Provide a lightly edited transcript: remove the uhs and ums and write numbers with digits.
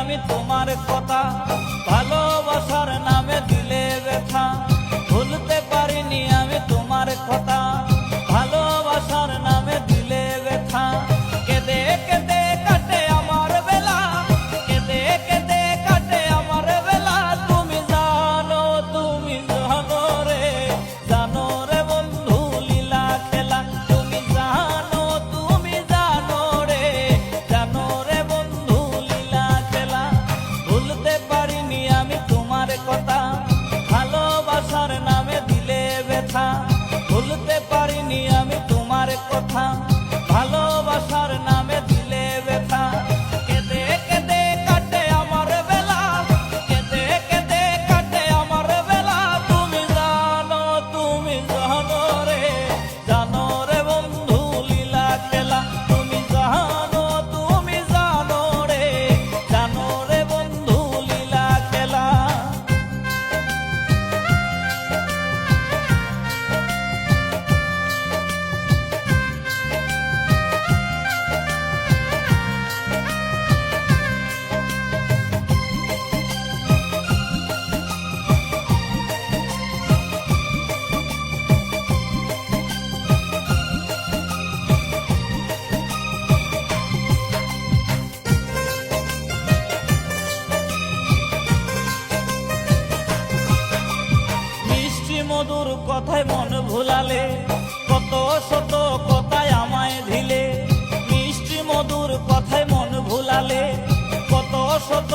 আমি তোমার কথা, ভালোবাসার নামে দিলে ব্যথা। ভুলতে পারিনি আমি তোমার কথা, ভালোবাসার নামে দিলে ব্যথা। কেঁদে কেঁদে কাটে আমার বেলা, কেঁদে কেঁদে কাটে আমার বেলা। তুমি জানো রে, জানো রে বন্ধু লীলা খেলা। তুমি জানো রে, জানো রে বন্ধু লীলা খেলা। ভুলতে পারিনি আমি তোমার কথা, ভালোবাসার নামে দিলে ব্যথা। ভুলতে পারিনি আমি তোমার কথা, ভালোবাসার নামে দিলে ব্যথা। কেঁদে কেঁদে কাটে আমার বেলা, কেঁদে কেঁদে কাটে আমার বেলা। তুমি জানো রে, জানো রে বন্ধু লীলা খেলা। তুমি জানো রে, জানো রে বন্ধু লীলা খেলা। মধুর কথায় মন ভুলালে, কত শত কথায় আমায় দিলে। মিষ্টি মধুর কথায় মন ভুলালে, কত শত